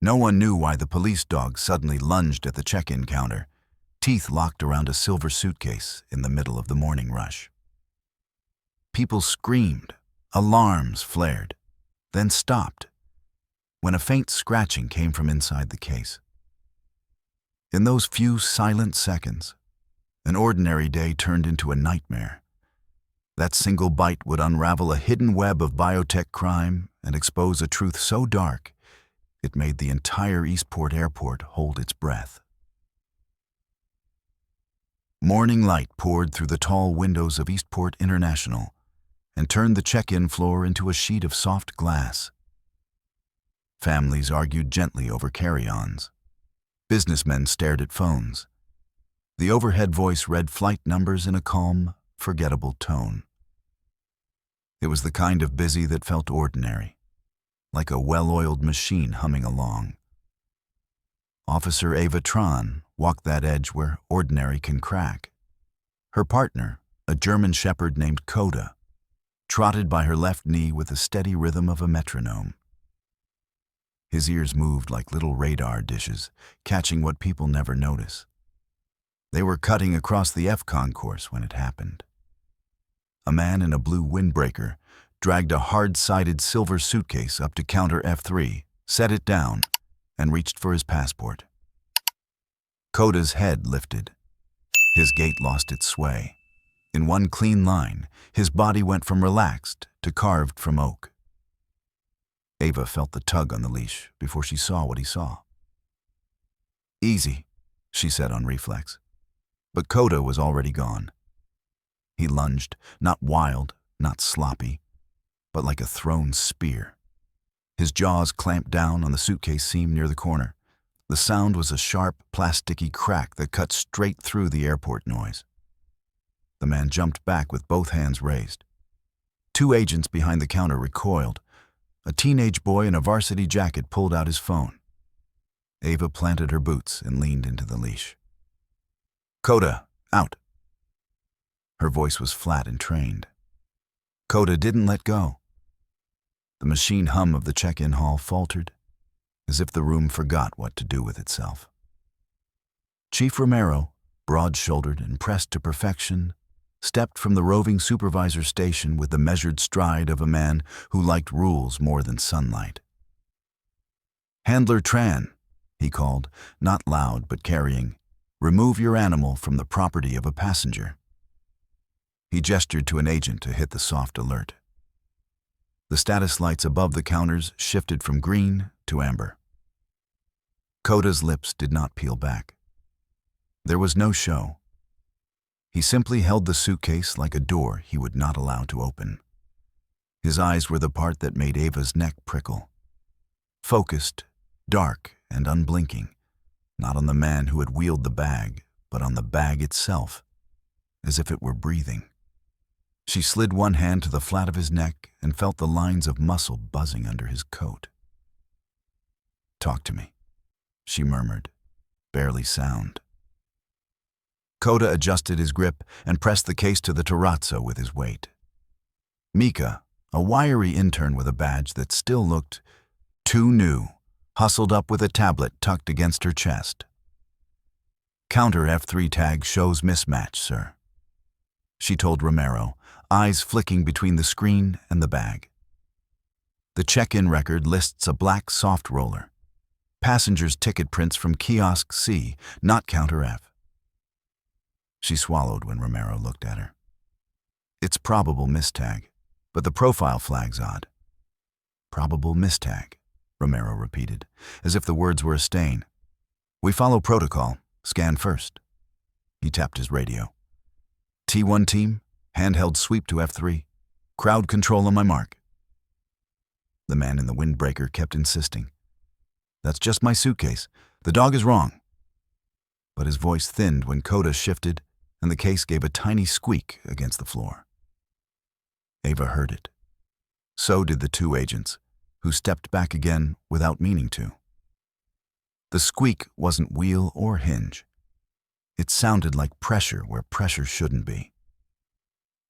No one knew why the police dog suddenly lunged at the check-in counter, teeth locked around a silver suitcase in the middle of the morning rush. People screamed, alarms flared, then stopped, when a faint scratching came from inside the case. In those few silent seconds, an ordinary day turned into a nightmare. That single bite would unravel a hidden web of biotech crime and expose a truth so dark, it made the entire Eastport Airport hold its breath. Morning light poured through the tall windows of Eastport International and turned the check-in floor into a sheet of soft glass. Families argued gently over carry-ons. Businessmen stared at phones. The overhead voice read flight numbers in a calm, forgettable tone. It was the kind of busy that felt ordinary, like a well-oiled machine humming along. Officer Ava Tron walked that edge where ordinary can crack. Her partner, a German shepherd named Coda, trotted by her left knee with the steady rhythm of a metronome. His ears moved like little radar dishes, catching what people never notice. They were cutting across the F concourse when it happened. A man in a blue windbreaker dragged a hard-sided silver suitcase up to counter F3, set it down, and reached for his passport. Coda's head lifted. His gait lost its sway. In one clean line, his body went from relaxed to carved from oak. Ava felt the tug on the leash before she saw what he saw. "Easy," she said on reflex. But Coda was already gone. He lunged, not wild, not sloppy, but like a thrown spear. His jaws clamped down on the suitcase seam near the corner. The sound was a sharp, plasticky crack that cut straight through the airport noise. The man jumped back with both hands raised. Two agents behind the counter recoiled. A teenage boy in a varsity jacket pulled out his phone. Ava planted her boots and leaned into the leash. "Coda, out." Her voice was flat and trained. Coda didn't let go. The machine hum of the check-in hall faltered, as if the room forgot what to do with itself. Chief Romero, broad-shouldered and pressed to perfection, stepped from the roving supervisor station with the measured stride of a man who liked rules more than sunlight. "Handler Tran," he called, not loud but carrying, "remove your animal from the property of a passenger." He gestured to an agent to hit the soft alert. The status lights above the counters shifted from green to amber. Coda's lips did not peel back. There was no show. He simply held the suitcase like a door he would not allow to open. His eyes were the part that made Ava's neck prickle. Focused, dark, and unblinking, not on the man who had wheeled the bag, but on the bag itself, as if it were breathing. She slid one hand to the flat of his neck and felt the lines of muscle buzzing under his coat. "Talk to me," she murmured, barely sound. Coda adjusted his grip and pressed the case to the terrazzo with his weight. Mika, a wiry intern with a badge that still looked too new, hustled up with a tablet tucked against her chest. "Counter F3 tag shows mismatch, sir," she told Romero, eyes flicking between the screen and the bag. The check-in record lists a black soft roller. Passenger's ticket prints from kiosk C, not counter F. She swallowed when Romero looked at her. "It's probable mistag, but the profile flag's odd." "Probable mistag," Romero repeated, as if the words were a stain. "We follow protocol. Scan first." He tapped his radio. "T1 team, handheld sweep to F3. Crowd control on my mark." The man in the windbreaker kept insisting. "That's just my suitcase. The dog is wrong." But his voice thinned when Coda shifted and the case gave a tiny squeak against the floor. Ava heard it. So did the two agents, who stepped back again without meaning to. The squeak wasn't wheel or hinge. It sounded like pressure where pressure shouldn't be.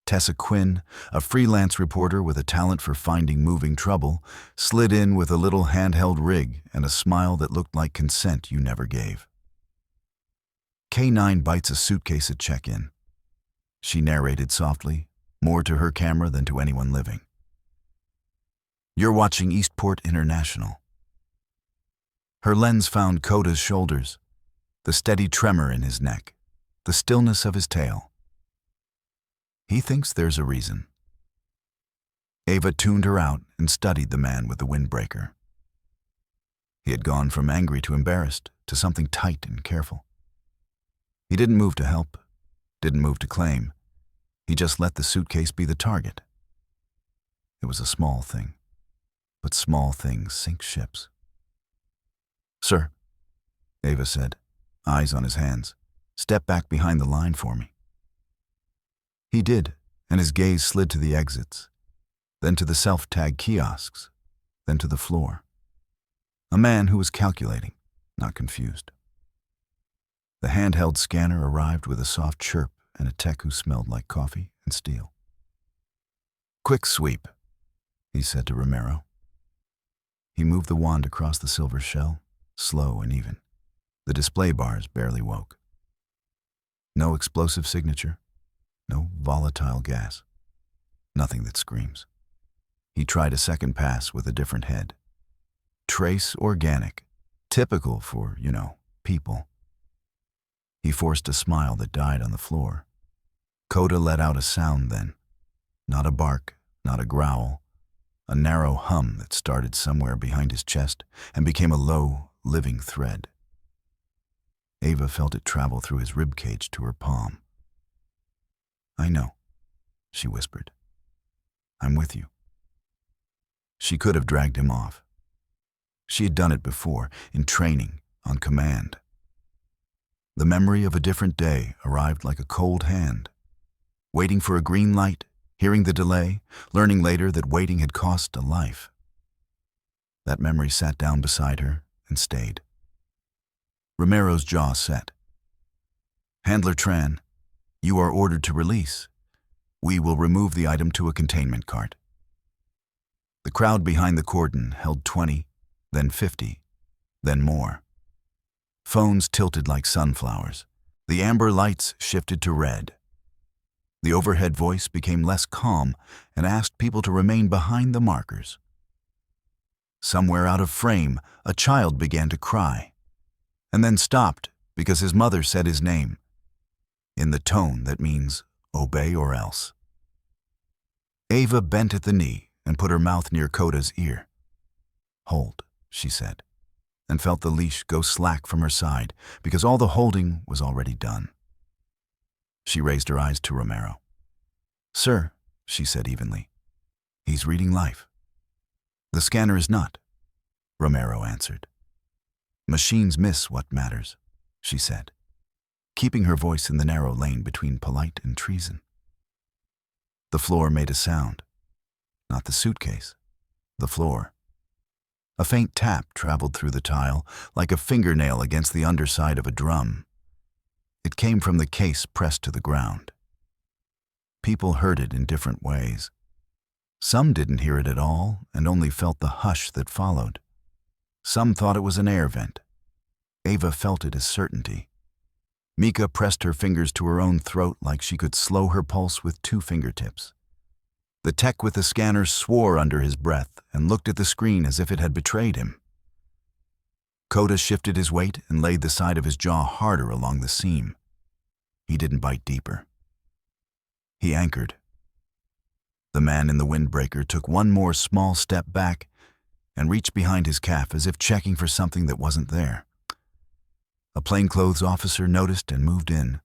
Tessa Quinn, a freelance reporter with a talent for finding moving trouble, slid in with a little handheld rig and a smile that looked like consent you never gave. K-9 bites a suitcase at check-in. She narrated softly, more to her camera than to anyone living. You're watching Eastport International. Her lens found Coda's shoulders, the steady tremor in his neck, the stillness of his tail. He thinks there's a reason. Ava tuned her out and studied the man with the windbreaker. He had gone from angry to embarrassed to something tight and careful. He didn't move to help, didn't move to claim. He just let the suitcase be the target. It was a small thing, but small things sink ships. "Sir," Ava said, eyes on his hands, "step back behind the line for me." He did, and his gaze slid to the exits, then to the self-tag kiosks, then to the floor. A man who was calculating, not confused. The handheld scanner arrived with a soft chirp and a tech who smelled like coffee and steel. "Quick sweep," he said to Romero. He moved the wand across the silver shell, slow and even. The display bars barely woke. No explosive signature, no volatile gas, nothing that screams. He tried a second pass with a different head. Trace organic, typical for, people. He forced a smile that died on the floor. Coda let out a sound then. Not a bark, not a growl. A narrow hum that started somewhere behind his chest and became a low, living thread. Ava felt it travel through his ribcage to her palm. "I know," she whispered. "I'm with you." She could have dragged him off. She had done it before, in training, on command. The memory of a different day arrived like a cold hand. Waiting for a green light, hearing the delay, learning later that waiting had cost a life. That memory sat down beside her and stayed. Romero's jaw set. "Handler Tran, you are ordered to release. We will remove the item to a containment cart." The crowd behind the cordon held 20, then 50, then more. Phones tilted like sunflowers. The amber lights shifted to red. The overhead voice became less calm and asked people to remain behind the markers. Somewhere out of frame, a child began to cry, and then stopped because his mother said his name, in the tone that means obey or else. Ava bent at the knee and put her mouth near Coda's ear. "Hold," she said, and felt the leash go slack from her side because all the holding was already done. She raised her eyes to Romero. "Sir," she said evenly, "he's reading life." "The scanner is not," Romero answered. "Machines miss what matters," she said, keeping her voice in the narrow lane between polite and treason. The floor made a sound. Not the suitcase, the floor. A faint tap traveled through the tile like a fingernail against the underside of a drum. It came from the case pressed to the ground. People heard it in different ways. Some didn't hear it at all and only felt the hush that followed. Some thought it was an air vent. Ava felt it as certainty. Mika pressed her fingers to her own throat like she could slow her pulse with 2 fingertips. The tech with the scanner swore under his breath and looked at the screen as if it had betrayed him. Coda shifted his weight and laid the side of his jaw harder along the seam. He didn't bite deeper. He anchored. The man in the windbreaker took one more small step back and reached behind his calf as if checking for something that wasn't there. A plainclothes officer noticed and moved in,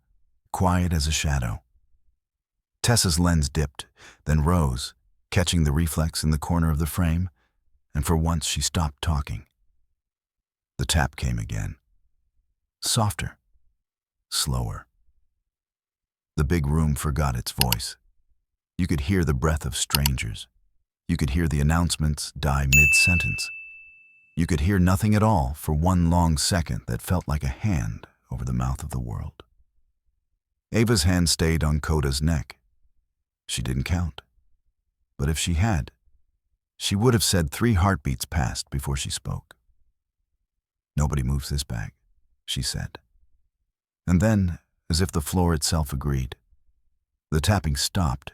quiet as a shadow. Tessa's lens dipped, then rose, catching the reflex in the corner of the frame, and for once she stopped talking. The tap came again. Softer. Slower. The big room forgot its voice. You could hear the breath of strangers. You could hear the announcements die mid-sentence. You could hear nothing at all for one long second that felt like a hand over the mouth of the world. Ava's hand stayed on Coda's neck. She didn't count. But if she had, she would have said 3 heartbeats passed before she spoke. "Nobody moves this bag," she said. And then, as if the floor itself agreed, the tapping stopped,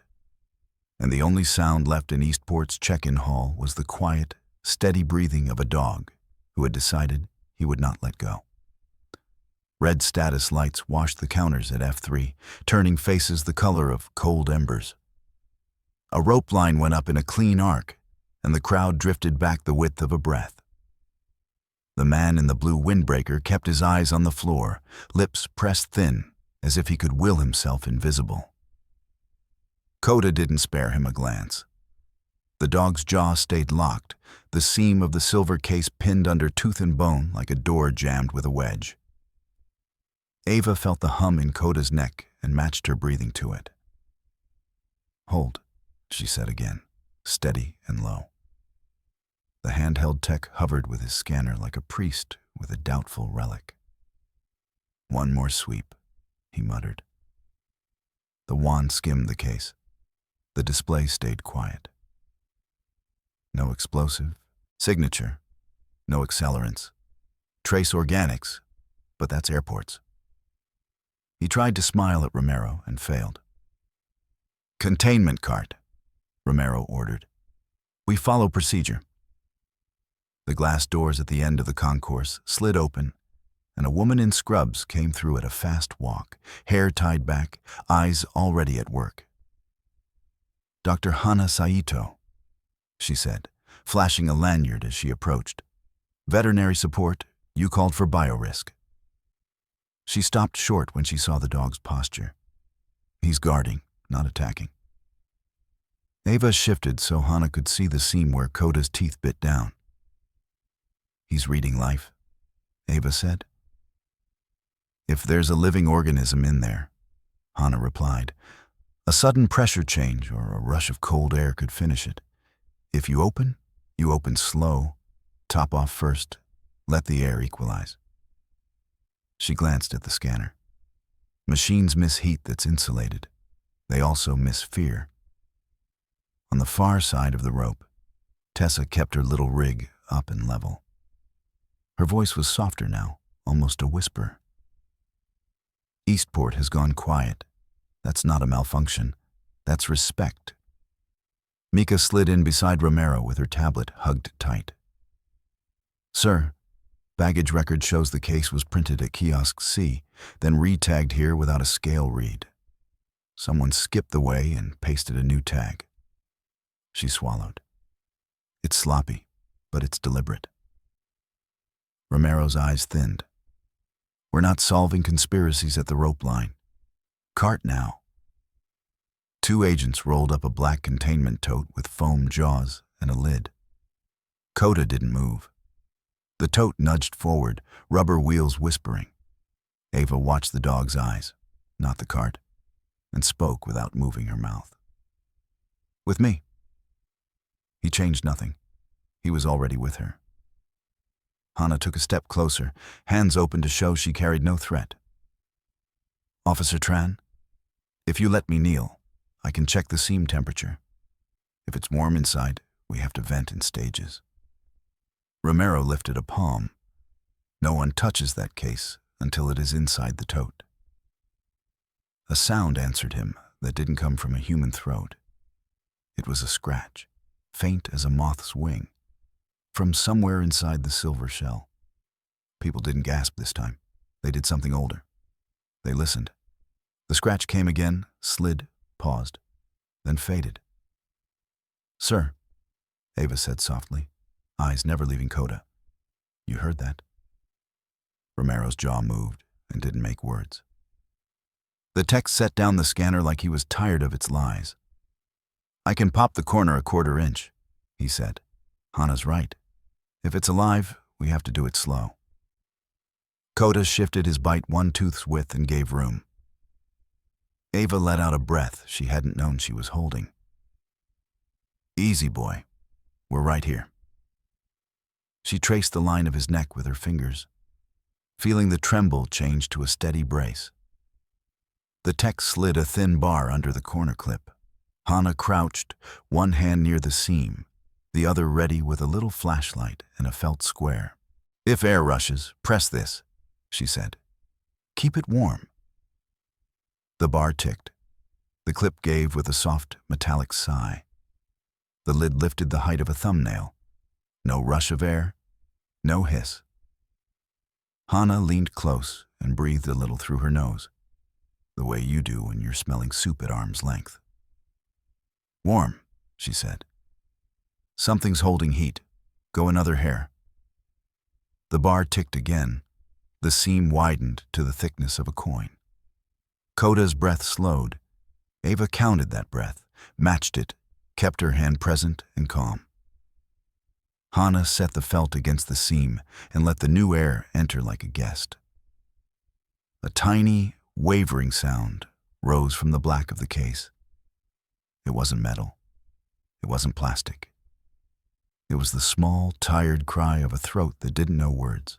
and the only sound left in Eastport's check-in hall was the quiet, steady breathing of a dog who had decided he would not let go. Red status lights washed the counters at F3, turning faces the color of cold embers. A rope line went up in a clean arc, and the crowd drifted back the width of a breath. The man in the blue windbreaker kept his eyes on the floor, lips pressed thin, as if he could will himself invisible. Coda didn't spare him a glance. The dog's jaw stayed locked, the seam of the silver case pinned under tooth and bone like a door jammed with a wedge. Ava felt the hum in Coda's neck and matched her breathing to it. "Hold," she said again, steady and low. The handheld tech hovered with his scanner like a priest with a doubtful relic. "One more sweep," he muttered. The wand skimmed the case. The display stayed quiet. No explosive, signature, no accelerants. Trace organics, but that's airports. He tried to smile at Romero and failed. "Containment cart," Romero ordered. "We follow procedure." The glass doors at the end of the concourse slid open, and a woman in scrubs came through at a fast walk, hair tied back, eyes already at work. "Dr. Hana Saito," she said, flashing a lanyard as she approached. "Veterinary support, you called for biorisk." She stopped short when she saw the dog's posture. He's guarding, not attacking. Ava shifted so Hana could see the seam where Coda's teeth bit down. "He's reading life," Ava said. "If there's a living organism in there," Hana replied. "A sudden pressure change or a rush of cold air could finish it. If you open slow, top off first, let the air equalize." She glanced at the scanner. Machines miss heat that's insulated. They also miss fear. On the far side of the rope, Tessa kept her little rig up and level. Her voice was softer now, almost a whisper. "Eastport has gone quiet. That's not a malfunction. That's respect." Mika slid in beside Romero with her tablet hugged tight. "Sir, baggage record shows the case was printed at kiosk C, then re-tagged here without a scale read. Someone skipped the way and pasted a new tag." She swallowed. "It's sloppy, but it's deliberate." Romero's eyes thinned. "We're not solving conspiracies at the rope line. Cart now." 2 agents rolled up a black containment tote with foam jaws and a lid. Coda didn't move. The tote nudged forward, rubber wheels whispering. Ava watched the dog's eyes, not the cart, and spoke without moving her mouth. "With me." He changed nothing. He was already with her. Hana took a step closer, hands open to show she carried no threat. "Officer Tran, if you let me kneel, I can check the seam temperature. If it's warm inside, we have to vent in stages." Romero lifted a palm. "No one touches that case until it is inside the tote." A sound answered him that didn't come from a human throat. It was a scratch, faint as a moth's wing, from somewhere inside the silver shell. People didn't gasp this time. They did something older. They listened. The scratch came again, slid, paused, then faded. "Sir," Ava said softly, eyes never leaving Coda. "You heard that?" Romero's jaw moved and didn't make words. The tech set down the scanner like he was tired of its lies. "I can pop the corner a 1/4 inch, he said. "Hana's right. If it's alive, we have to do it slow." Coda shifted his bite 1 tooth's width and gave room. Ava let out a breath she hadn't known she was holding. "Easy, boy. We're right here." She traced the line of his neck with her fingers, feeling the tremble change to a steady brace. The tech slid a thin bar under the corner clip. Hannah crouched, one hand near the seam, the other ready with a little flashlight and a felt square. "If air rushes, press this," she said. "Keep it warm." The bar ticked. The clip gave with a soft, metallic sigh. The lid lifted the height of a thumbnail. No rush of air, no hiss. Hannah leaned close and breathed a little through her nose, the way you do when you're smelling soup at arm's length. "Warm," she said. "Something's holding heat. Go another hair." The bar ticked again. The seam widened to the thickness of a coin. Coda's breath slowed. Ava counted that breath, matched it, kept her hand present and calm. Hannah set the felt against the seam and let the new air enter like a guest. A tiny, wavering sound rose from the black of the case. It wasn't metal. It wasn't plastic. It was the small, tired cry of a throat that didn't know words.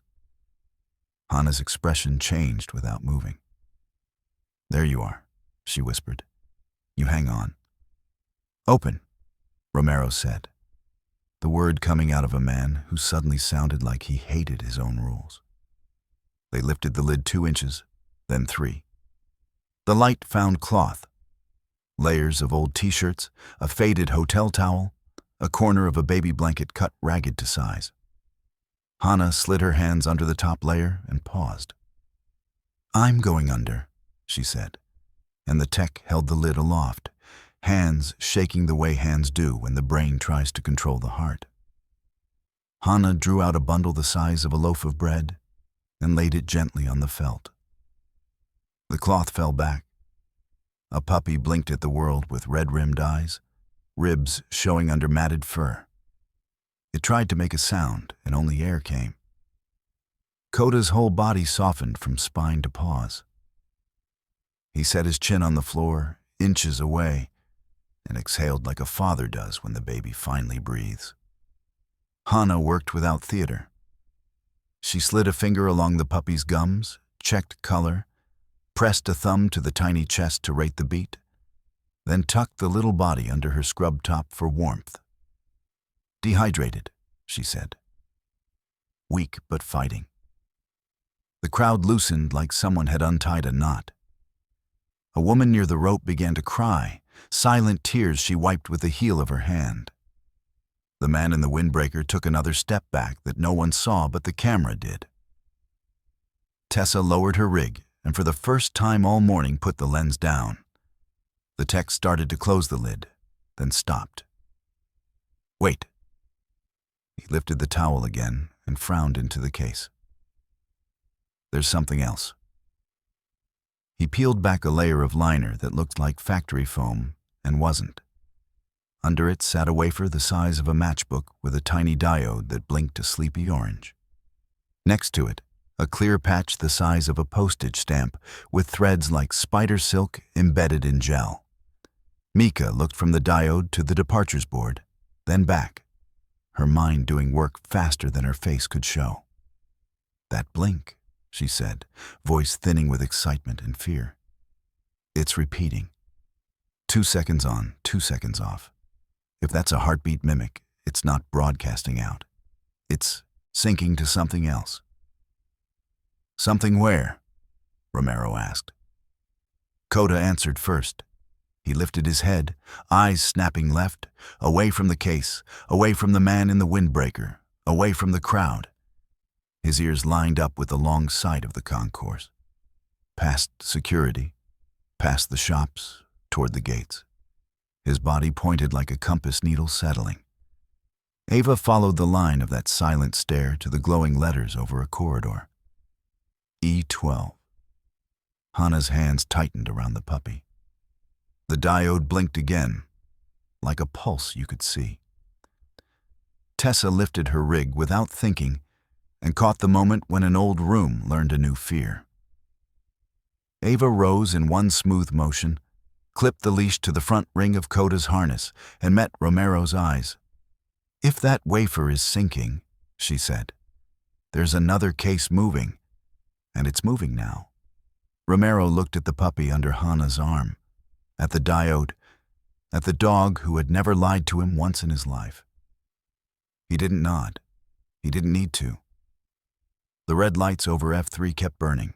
Hannah's expression changed without moving. "There you are," she whispered. "You hang on." "Open," Romero said, the word coming out of a man who suddenly sounded like he hated his own rules. They lifted the lid 2 inches, then 3. The light found cloth. Layers of old t-shirts, a faded hotel towel, a corner of a baby blanket cut ragged to size. Hannah slid her hands under the top layer and paused. "I'm going under," she said, and the tech held the lid aloft, hands shaking the way hands do when the brain tries to control the heart. Hannah drew out a bundle the size of a loaf of bread and laid it gently on the felt. The cloth fell back. A puppy blinked at the world with red-rimmed eyes, ribs showing under matted fur. It tried to make a sound, and only air came. Coda's whole body softened from spine to paws. He set his chin on the floor, inches away, and exhaled like a father does when the baby finally breathes. Hannah worked without theater. She slid a finger along the puppy's gums, checked color, pressed a thumb to the tiny chest to rate the beat, then tucked the little body under her scrub top for warmth. "Dehydrated," she said. Weak but fighting. The crowd loosened like someone had untied a knot. A woman near the rope began to cry, silent tears she wiped with the heel of her hand. The man in the windbreaker took another step back that no one saw but the camera did. Tessa lowered her rig and for the first time all morning put the lens down. The tech started to close the lid, then stopped. "Wait." He lifted the towel again and frowned into the case. "There's something else." He peeled back a layer of liner that looked like factory foam and wasn't. Under it sat a wafer the size of a matchbook with a tiny diode that blinked a sleepy orange. Next to it, a clear patch the size of a postage stamp with threads like spider silk embedded in gel. Mika looked from the diode to the departures board, then back, her mind doing work faster than her face could show. "That blink," she said, voice thinning with excitement and fear. "It's repeating. 2 seconds on, 2 seconds off. If that's a heartbeat mimic, it's not broadcasting out. It's syncing to something else." "Something where?" Romero asked. Coda answered first. He lifted his head, eyes snapping left, away from the case, away from the man in the windbreaker, away from the crowd. His ears lined up with the long side of the concourse. Past security, past the shops, toward the gates. His body pointed like a compass needle settling. Ava followed the line of that silent stare to the glowing letters over a corridor. E12. Hannah's hands tightened around the puppy. The diode blinked again, like a pulse you could see. Tessa lifted her rig without thinking and caught the moment when an old room learned a new fear. Ava rose in one smooth motion, clipped the leash to the front ring of Coda's harness, and met Romero's eyes. "If that wafer is sinking," she said, "there's another case moving, and it's moving now." Romero looked at the puppy under Hannah's arm, at the diode, at the dog who had never lied to him once in his life. He didn't nod. He didn't need to. The red lights over F3 kept burning,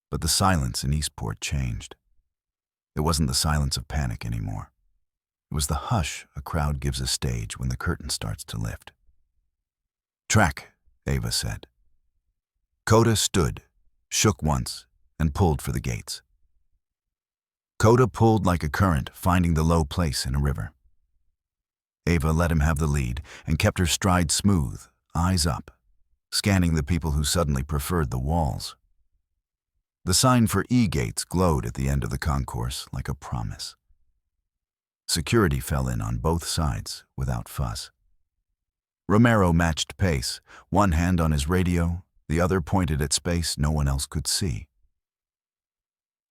but the silence in Eastport changed. It wasn't the silence of panic anymore. It was the hush a crowd gives a stage when the curtain starts to lift. "Track," Ava said. Coda stood, shook once, and pulled for the gates. Coda pulled like a current, finding the low place in a river. Ava let him have the lead and kept her stride smooth, eyes up, scanning the people who suddenly preferred the walls. The sign for E-gates glowed at the end of the concourse like a promise. Security fell in on both sides without fuss. Romero matched pace, one hand on his radio, the other pointed at space no one else could see.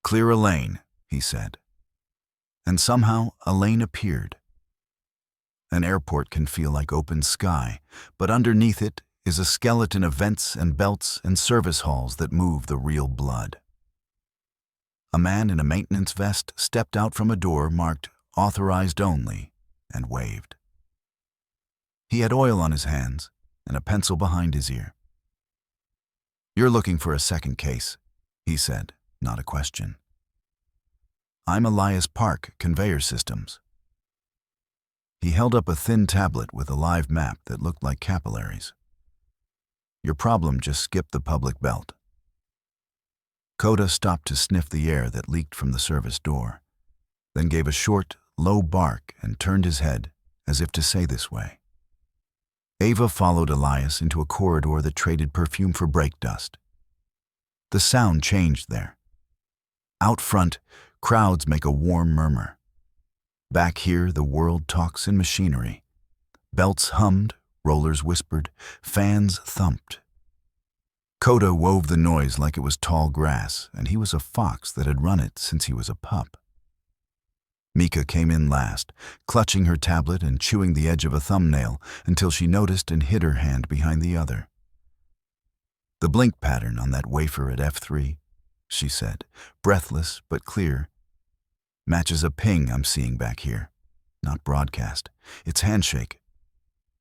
"Clear a lane," he said. And somehow a lane appeared. An airport can feel like open sky, but underneath it is a skeleton of vents and belts and service halls that move the real blood. A man in a maintenance vest stepped out from a door marked "Authorized Only" and waved. He had oil on his hands and a pencil behind his ear. "You're looking for a second case," he said, not a question. "I'm Elias Park, Conveyor Systems." He held up a thin tablet with a live map that looked like capillaries. "Your problem just skipped the public belt." Coda stopped to sniff the air that leaked from the service door, then gave a short, low bark and turned his head as if to say this way. Ava followed Elias into a corridor that traded perfume for brake dust. The sound changed there. Out front, crowds make a warm murmur. Back here, the world talks in machinery. Belts hummed, rollers whispered, fans thumped. Coda wove the noise like it was tall grass, and he was a fox that had run it since he was a pup. Mika came in last, clutching her tablet and chewing the edge of a thumbnail until she noticed and hid her hand behind the other. "The blink pattern on that wafer at F3, she said, breathless but clear, "matches a ping I'm seeing back here. Not broadcast. It's handshake.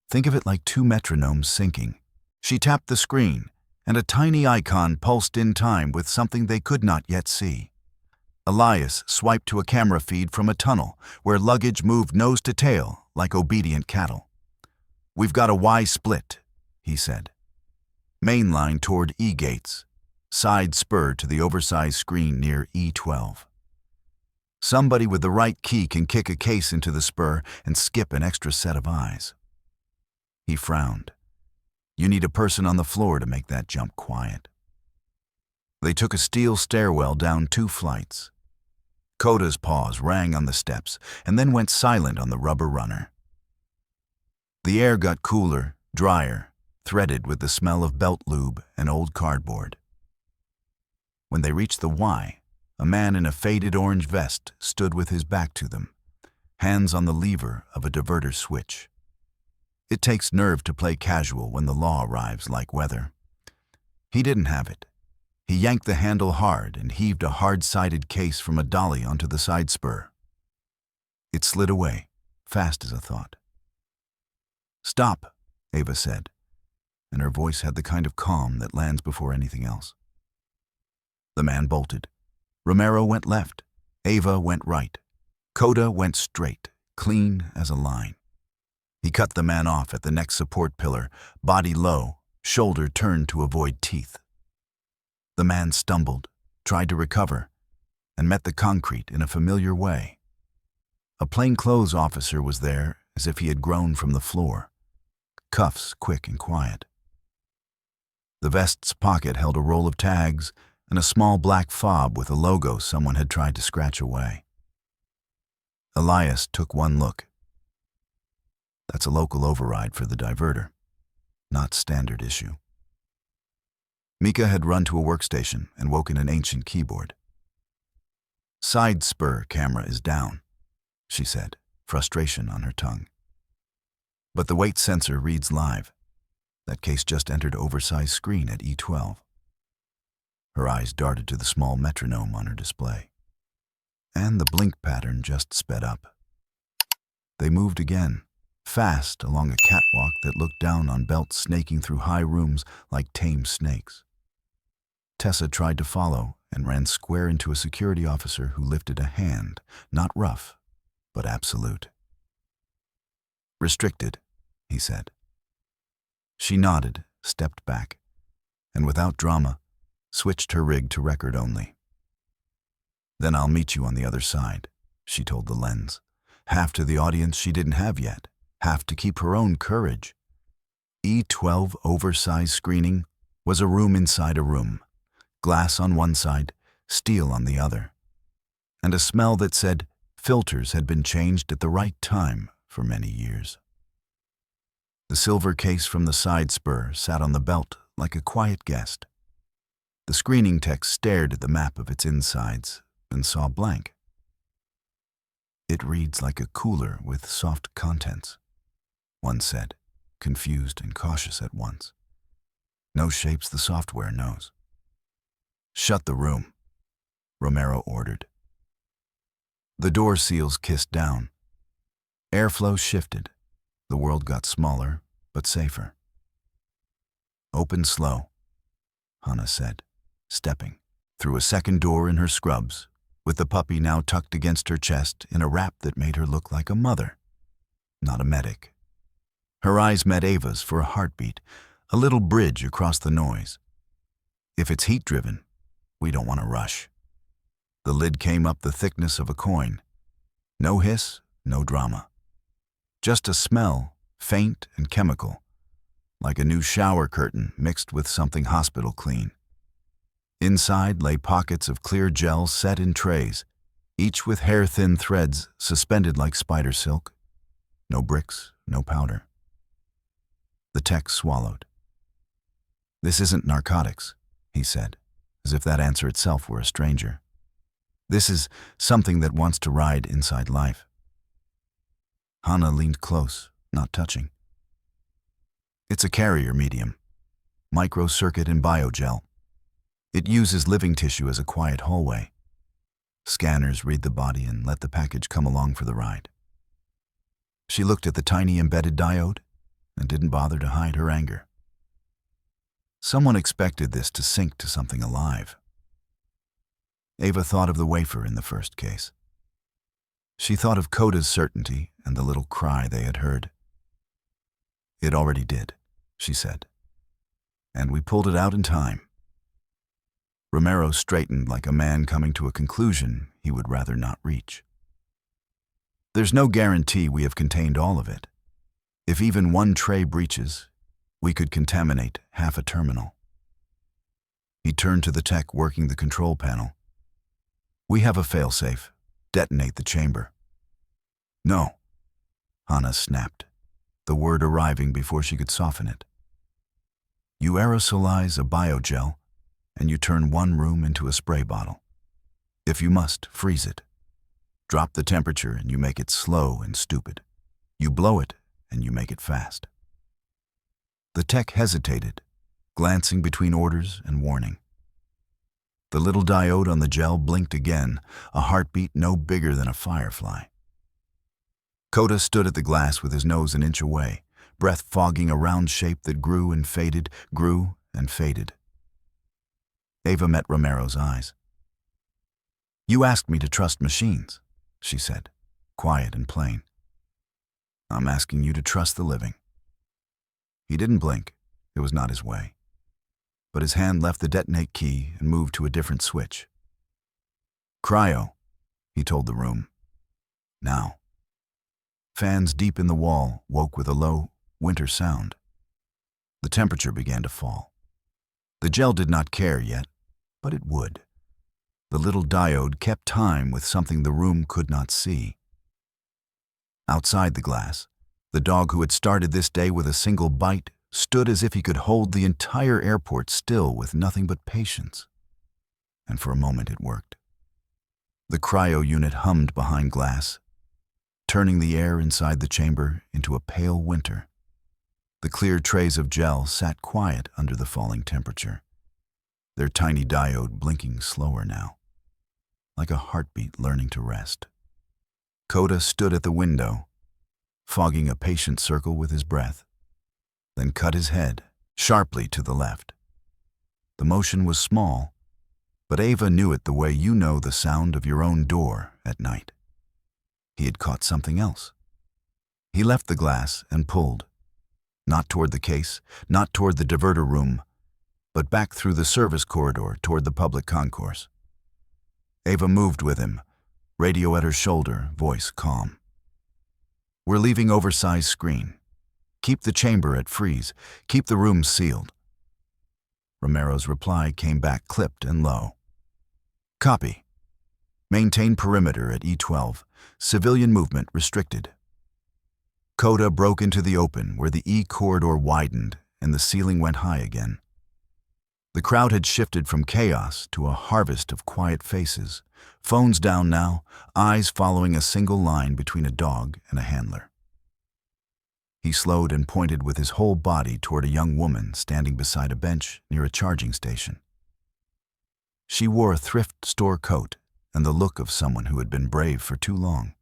Think of it like two metronomes syncing." She tapped the screen, and a tiny icon pulsed in time with something they could not yet see. Elias swiped to a camera feed from a tunnel where luggage moved nose to tail like obedient cattle. "We've got a Y split," he said. "Main line toward E-gates, side spur to the oversized screen near E12. Somebody with the right key can kick a case into the spur and skip an extra set of eyes." He frowned. "You need a person on the floor to make that jump quiet." They took a steel stairwell down 2 flights. Coda's paws rang on the steps and then went silent on the rubber runner. The air got cooler, drier, threaded with the smell of belt lube and old cardboard. When they reached the Y, a man in a faded orange vest stood with his back to them, hands on the lever of a diverter switch. It takes nerve to play casual when the law arrives like weather. He didn't have it. He yanked the handle hard and heaved a hard-sided case from a dolly onto the side spur. It slid away, fast as a thought. "Stop," Ava said, and her voice had the kind of calm that lands before anything else. The man bolted. Romero went left. Ava went right. Coda went straight, clean as a line. He cut the man off at the next support pillar, body low, shoulder turned to avoid teeth. The man stumbled, tried to recover, and met the concrete in a familiar way. A plainclothes officer was there as if he had grown from the floor, cuffs quick and quiet. The vest's pocket held a roll of tags and a small black fob with a logo someone had tried to scratch away. Elias took one look. That's a local override for the diverter, not standard issue. Mika had run to a workstation and woken an ancient keyboard. "Side spur camera is down," she said, frustration on her tongue. "But the weight sensor reads live. That case just entered oversized screen at E12. Her eyes darted to the small metronome on her display. And the blink pattern just sped up. They moved again, fast along a catwalk that looked down on belts snaking through high rooms like tame snakes. Tessa tried to follow and ran square into a security officer who lifted a hand, not rough, but absolute. "Restricted," he said. She nodded, stepped back, and without drama, switched her rig to record only. "Then I'll meet you on the other side," she told the lens. Half to the audience she didn't have yet, half to keep her own courage. E12 oversized screening was a room inside a room, glass on one side, steel on the other, and a smell that said filters had been changed at the right time for many years. The silver case from the side spur sat on the belt like a quiet guest. The screening tech stared at the map of its insides and saw blank. "It reads like a cooler with soft contents," one said, confused and cautious at once. "No shapes the software knows." "Shut the room," Romero ordered. The door seals kissed down. Airflow shifted. The world got smaller, but safer. "Open slow," Hannah said, stepping through a second door in her scrubs, with the puppy now tucked against her chest in a wrap that made her look like a mother, not a medic. Her eyes met Ava's for a heartbeat, a little bridge across the noise. "If it's heat-driven, we don't want to rush." The lid came up the thickness of a coin. No hiss, no drama. Just a smell, faint and chemical, like a new shower curtain mixed with something hospital clean. Inside lay pockets of clear gel set in trays, each with hair-thin threads suspended like spider silk. No bricks, no powder. The tech swallowed. "This isn't narcotics," he said, as if that answer itself were a stranger. "This is something that wants to ride inside life." Hannah leaned close, not touching. "It's a carrier medium, microcircuit and biogel. It uses living tissue as a quiet hallway. Scanners read the body and let the package come along for the ride." She looked at the tiny embedded diode and didn't bother to hide her anger. Someone expected this to sync to something alive. Ava thought of the wafer in the first case. She thought of Coda's certainty and the little cry they had heard. "It already did," she said. "And we pulled it out in time." Romero straightened like a man coming to a conclusion he would rather not reach. "There's no guarantee we have contained all of it. If even one tray breaches, we could contaminate half a terminal." He turned to the tech working the control panel. "We have a failsafe. Detonate the chamber." "No," Hannah snapped, the word arriving before she could soften it. "You aerosolize a biogel, and you turn one room into a spray bottle. If you must, freeze it. Drop the temperature and you make it slow and stupid. You blow it and you make it fast." The tech hesitated, glancing between orders and warning. The little diode on the gel blinked again, a heartbeat no bigger than a firefly. Coda stood at the glass with his nose an inch away, breath fogging a round shape that grew and faded, grew and faded. Ava met Romero's eyes. "You asked me to trust machines," she said, quiet and plain. "I'm asking you to trust the living." He didn't blink. It was not his way. But his hand left the detonate key and moved to a different switch. "Cryo," he told the room. "Now." Fans deep in the wall woke with a low, winter sound. The temperature began to fall. The gel did not care yet, but it would. The little diode kept time with something the room could not see. Outside the glass, the dog who had started this day with a single bite stood as if he could hold the entire airport still with nothing but patience. And for a moment it worked. The cryo unit hummed behind glass, turning the air inside the chamber into a pale winter. The clear trays of gel sat quiet under the falling temperature, their tiny diode blinking slower now, like a heartbeat learning to rest. Coda stood at the window, fogging a patient circle with his breath, then cut his head sharply to the left. The motion was small, but Ava knew it the way you know the sound of your own door at night. He had caught something else. He left the glass and pulled, not toward the case, not toward the diverter room, but back through the service corridor toward the public concourse. Ava moved with him, radio at her shoulder, voice calm. "We're leaving oversized screen. Keep the chamber at freeze. Keep the room sealed." Romero's reply came back clipped and low. "Copy. Maintain perimeter at E12. Civilian movement restricted." Coda broke into the open where the E corridor widened and the ceiling went high again. The crowd had shifted from chaos to a harvest of quiet faces, phones down now, eyes following a single line between a dog and a handler. He slowed and pointed with his whole body toward a young woman standing beside a bench near a charging station. She wore a thrift store coat and the look of someone who had been brave for too long.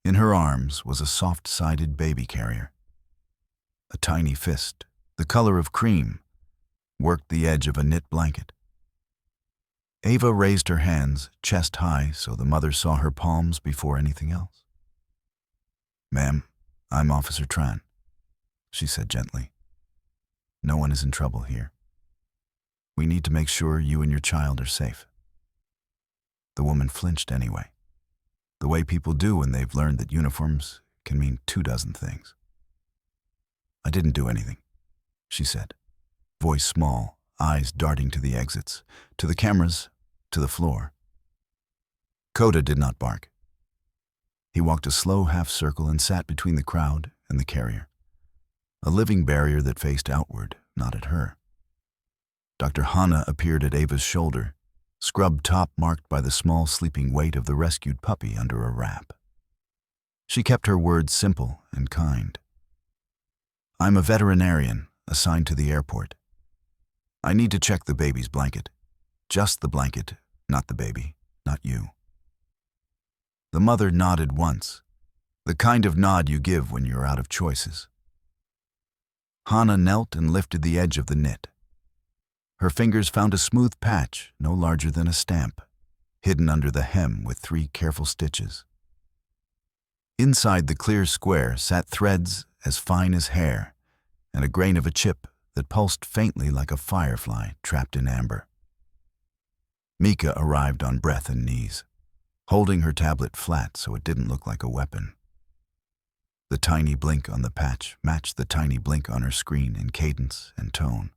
In her arms was a soft-sided baby carrier. A tiny fist, the color of cream, worked the edge of a knit blanket. Ava raised her hands, chest high, so the mother saw her palms before anything else. "Ma'am, I'm Officer Tran," she said gently. "No one is in trouble here. We need to make sure you and your child are safe." The woman flinched anyway, the way people do when they've learned that uniforms can mean 24 things. "I didn't do anything," she said, voice small, eyes darting to the exits, to the cameras, to the floor. Coda did not bark. He walked a slow half-circle and sat between the crowd and the carrier, a living barrier that faced outward, not at her. Dr. Hanna appeared at Ava's shoulder, scrubbed top marked by the small sleeping weight of the rescued puppy under a wrap. She kept her words simple and kind. "I'm a veterinarian assigned to the airport. I need to check the baby's blanket. Just the blanket, not the baby, not you." The mother nodded once, the kind of nod you give when you're out of choices. Hanna knelt and lifted the edge of the knit. Her fingers found a smooth patch no larger than a stamp, hidden under the hem with 3 careful stitches. Inside the clear square sat threads as fine as hair and a grain of a chip that pulsed faintly like a firefly trapped in amber. Mika arrived on breath and knees, holding her tablet flat so it didn't look like a weapon. The tiny blink on the patch matched the tiny blink on her screen in cadence and tone.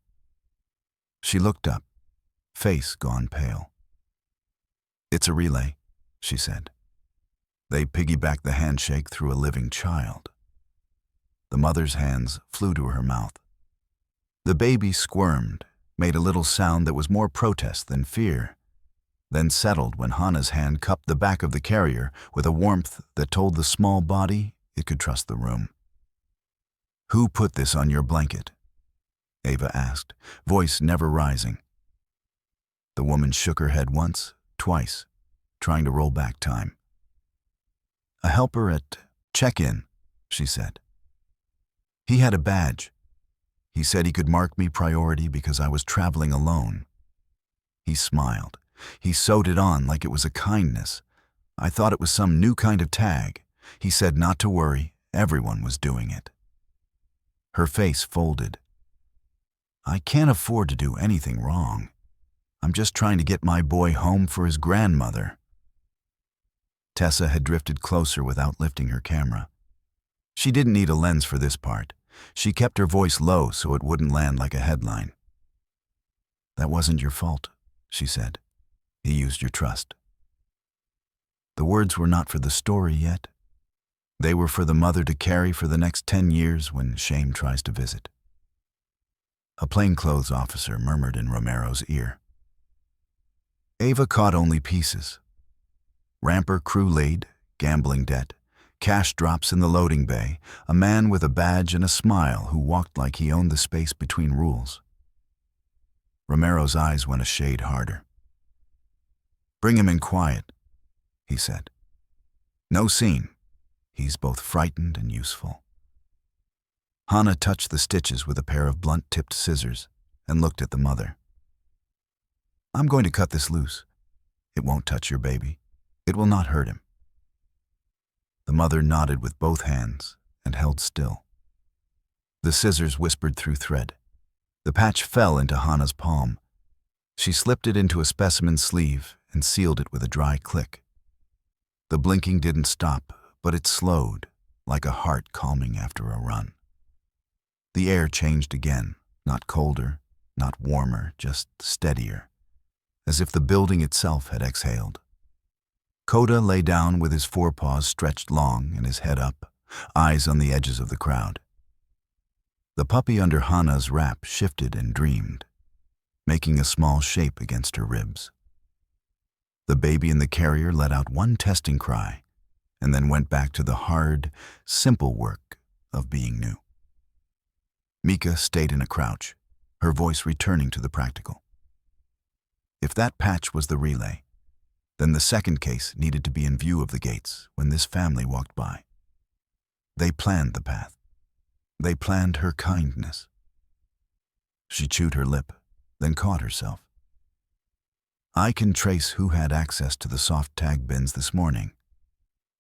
She looked up, face gone pale. "It's a relay," she said. They piggybacked the handshake through a living child. The mother's hands flew to her mouth. The baby squirmed, made a little sound that was more protest than fear, then settled when Hanna's hand cupped the back of the carrier with a warmth that told the small body it could trust the room. "Who put this on your blanket?" Ava asked, voice never rising. The woman shook her head once, twice, trying to roll back time. "A helper at check-in," she said. "He had a badge. He said he could mark me priority because I was traveling alone." He smiled. He sewed it on like it was a kindness. I thought it was some new kind of tag. He said not to worry, everyone was doing it. Her face folded. "I can't afford to do anything wrong. I'm just trying to get my boy home for his grandmother." Tessa had drifted closer without lifting her camera. She didn't need a lens for this part. She kept her voice low so it wouldn't land like a headline. "That wasn't your fault," she said. "He used your trust." The words were not for the story yet. They were for the mother to carry for the next 10 years when shame tries to visit. A plainclothes officer murmured in Romero's ear. Ava caught only pieces. Ramper crew laid, gambling debt, cash drops in the loading bay, a man with a badge and a smile who walked like he owned the space between rules. Romero's eyes went a shade harder. "Bring him in quiet," he said. "No scene. He's both frightened and useful. Hannah touched the stitches with a pair of blunt-tipped scissors and looked at the mother. I'm going to cut this loose. It won't touch your baby. It will not hurt him. The mother nodded with both hands and held still. The scissors whispered through thread. The patch fell into Hannah's palm. She slipped it into a specimen sleeve and sealed it with a dry click. The blinking didn't stop, but it slowed, like a heart calming after a run. The air changed again, not colder, not warmer, just steadier, as if the building itself had exhaled. Coda lay down with his forepaws stretched long and his head up, eyes on the edges of the crowd. The puppy under Hannah's wrap shifted and dreamed, making a small shape against her ribs. The baby in the carrier let out one testing cry and then went back to the hard, simple work of being new. Mika stayed in a crouch, her voice returning to the practical. If that patch was the relay, then the second case needed to be in view of the gates when this family walked by. They planned the path. They planned her kindness. She chewed her lip, then caught herself. I can trace who had access to the soft tag bins this morning.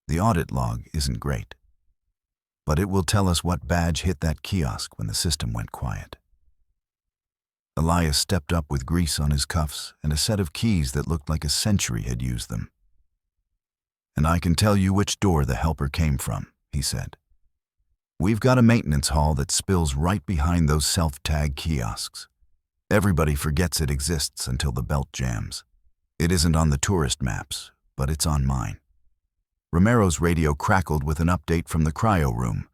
The audit log isn't great, but it will tell us what badge hit that kiosk when the system went quiet. Elias stepped up with grease on his cuffs and a set of keys that looked like a century had used them. And I can tell you which door the helper came from, he said. We've got a maintenance hall that spills right behind those self-tag kiosks. Everybody forgets it exists until the belt jams. It isn't on the tourist maps, but it's on mine. Romero's radio crackled with an update from the cryo room.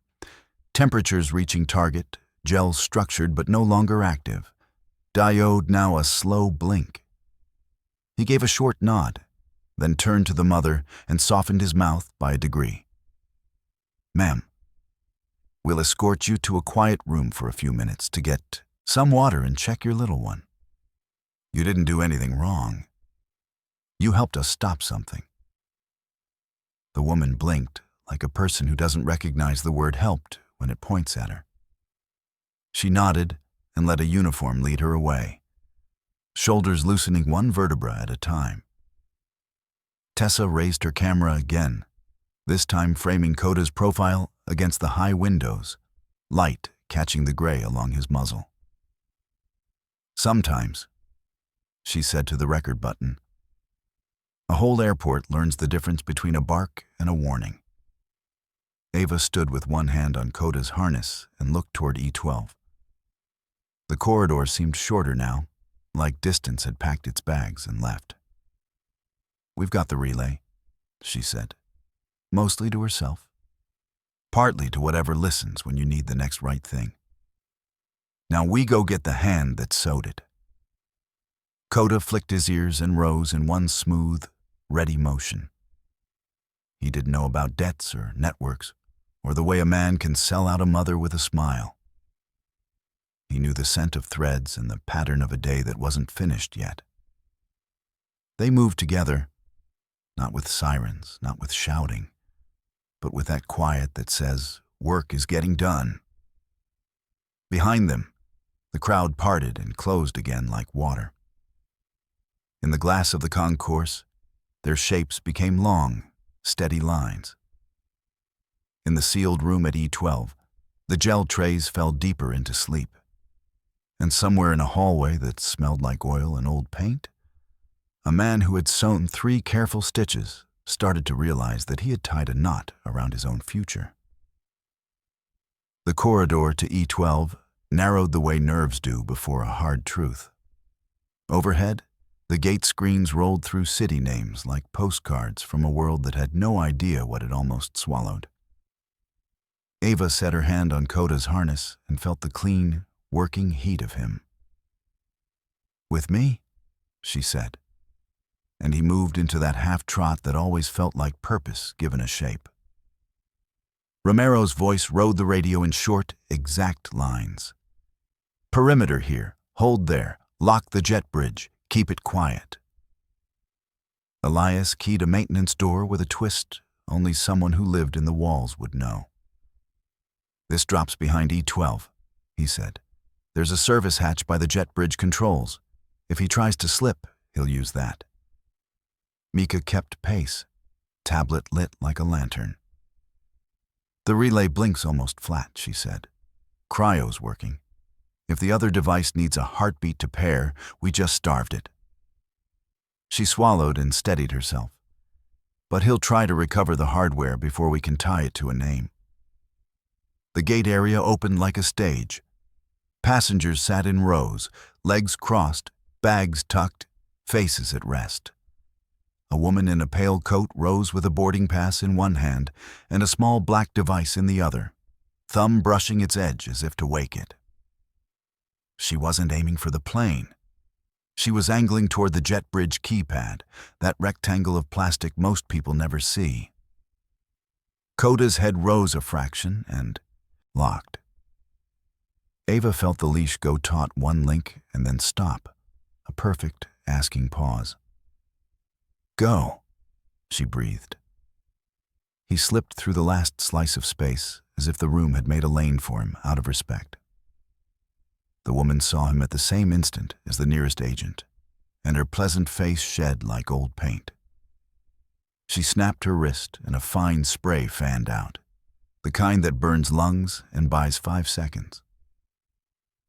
Temperatures reaching target, gels structured but no longer active. Diode now a slow blink. He gave a short nod, then turned to the mother and softened his mouth by a degree. Ma'am, we'll escort you to a quiet room for a few minutes to get some water and check your little one. You didn't do anything wrong. You helped us stop something. The woman blinked like a person who doesn't recognize the word helped when it points at her. She nodded and let a uniform lead her away, shoulders loosening one vertebra at a time. Tessa raised her camera again, this time framing Coda's profile against the high windows, light catching the gray along his muzzle. Sometimes, she said to the record button, a whole airport learns the difference between a bark and a warning. Ava stood with one hand on Coda's harness and looked toward E12. The corridor seemed shorter now, like distance had packed its bags and left. We've got the relay, she said, mostly to herself, partly to whatever listens when you need the next right thing. Now we go get the hand that sewed it. Coda flicked his ears and rose in one smooth, ready motion. He didn't know about debts or networks, or the way a man can sell out a mother with a smile. He knew the scent of threads and the pattern of a day that wasn't finished yet. They moved together, not with sirens, not with shouting, but with that quiet that says, work is getting done. Behind them, the crowd parted and closed again like water. In the glass of the concourse, their shapes became long, steady lines. In the sealed room at E12, the gel trays fell deeper into sleep. And somewhere in a hallway that smelled like oil and old paint, a man who had sewn 3 careful stitches started to realize that he had tied a knot around his own future. The corridor to E12 narrowed the way nerves do before a hard truth. Overhead, the gate screens rolled through city names like postcards from a world that had no idea what it almost swallowed. Ava set her hand on Coda's harness and felt the clean, working heat of him. With me, she said, and he moved into that half-trot that always felt like purpose given a shape. Romero's voice rode the radio in short, exact lines. Perimeter here, hold there, lock the jet bridge, keep it quiet. Elias keyed a maintenance door with a twist only someone who lived in the walls would know. "This drops behind E12, he said. "There's a service hatch by the jet bridge controls. If he tries to slip, he'll use that." Mika kept pace, tablet lit like a lantern. "The relay blinks almost flat," she said. "Cryo's working. If the other device needs a heartbeat to pair, we just starved it." She swallowed and steadied herself. "But he'll try to recover the hardware before we can tie it to a name." The gate area opened like a stage. Passengers sat in rows, legs crossed, bags tucked, faces at rest. A woman in a pale coat rose with a boarding pass in one hand and a small black device in the other, thumb brushing its edge as if to wake it. She wasn't aiming for the plane. She was angling toward the jet bridge keypad, that rectangle of plastic most people never see. Coda's head rose a fraction and locked. Ava felt the leash go taut one link and then stop, a perfect asking pause. "Go," she breathed. He slipped through the last slice of space, as if the room had made a lane for him out of respect. The woman saw him at the same instant as the nearest agent, and her pleasant face shed like old paint. She snapped her wrist and a fine spray fanned out, the kind that burns lungs and buys 5 seconds.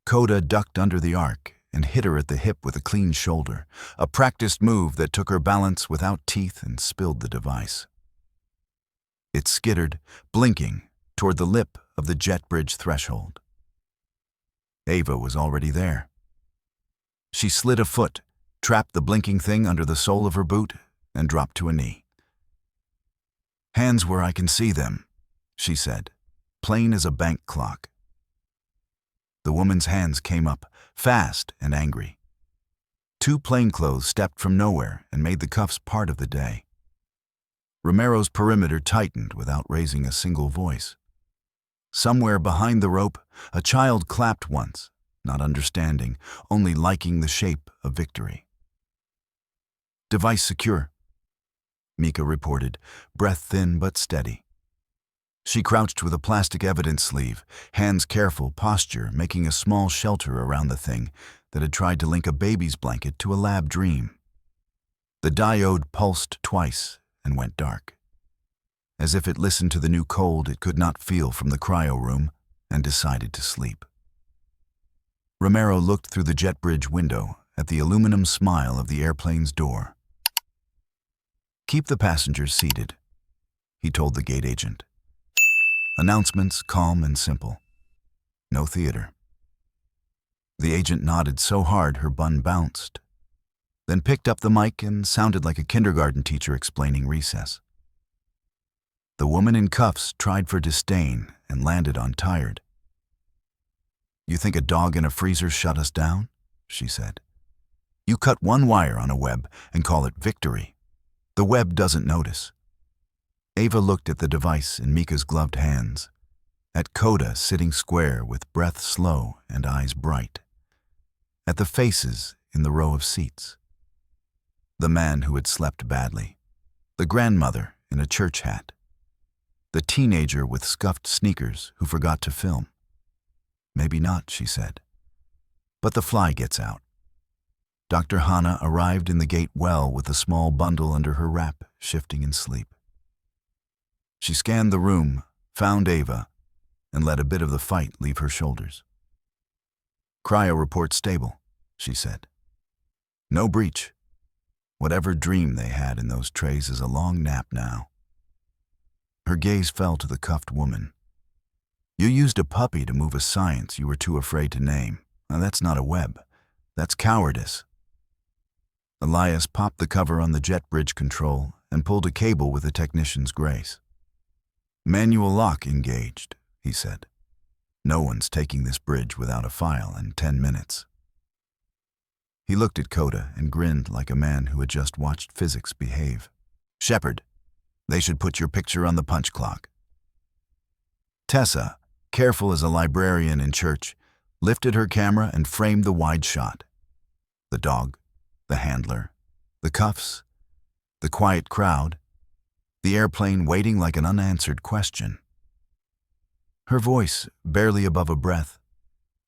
Coda ducked under the arc and hit her at the hip with a clean shoulder, a practiced move that took her balance without teeth and spilled the device. It skittered, blinking, toward the lip of the jet bridge threshold. Ava was already there. She slid a foot, trapped the blinking thing under the sole of her boot, and dropped to a knee. "Hands where I can see them," she said, plain as a bank clock. The woman's hands came up, fast and angry. 2 plainclothes stepped from nowhere and made the cuffs part of the day. Romero's perimeter tightened without raising a single voice. Somewhere behind the rope, a child clapped once, not understanding, only liking the shape of victory. "Device secure," Mika reported, breath thin but steady. She crouched with a plastic evidence sleeve, hands careful, posture making a small shelter around the thing that had tried to link a baby's blanket to a lab dream. The diode pulsed twice and went dark, as if it listened to the new cold it could not feel from the cryo room and decided to sleep. Romero looked through the jet bridge window at the aluminum smile of the airplane's door. "Keep the passengers seated," he told the gate agent. Announcements calm and simple. No theater. The agent nodded so hard her bun bounced, then picked up the mic and sounded like a kindergarten teacher explaining recess. The woman in cuffs tried for disdain and landed on tired. "You think a dog in a freezer shut us down?" she said. "You cut one wire on a web and call it victory. The web doesn't notice." Ava looked at the device in Mika's gloved hands, at Coda sitting square with breath slow and eyes bright, at the faces in the row of seats. The man who had slept badly, the grandmother in a church hat, the teenager with scuffed sneakers who forgot to film. "Maybe not," she said. "But the fly gets out." Dr. Hanna arrived in the gate well with a small bundle under her wrap, shifting in sleep. She scanned the room, found Ava, and let a bit of the fight leave her shoulders. "Cryo report stable," she said. "No breach. Whatever dream they had in those trays is a long nap now." Her gaze fell to the cuffed woman. "You used a puppy to move a science you were too afraid to name. Now that's not a web. That's cowardice." Elias popped the cover on the jet bridge control and pulled a cable with a technician's grace. "Manual lock engaged," he said. "No one's taking this bridge without a file in 10 minutes. He looked at Coda and grinned like a man who had just watched physics behave. "Shepard, they should put your picture on the punch clock." Tessa, careful as a librarian in church, lifted her camera and framed the wide shot. The dog, the handler, the cuffs, the quiet crowd. the airplane waiting like an unanswered question. Her voice, barely above a breath,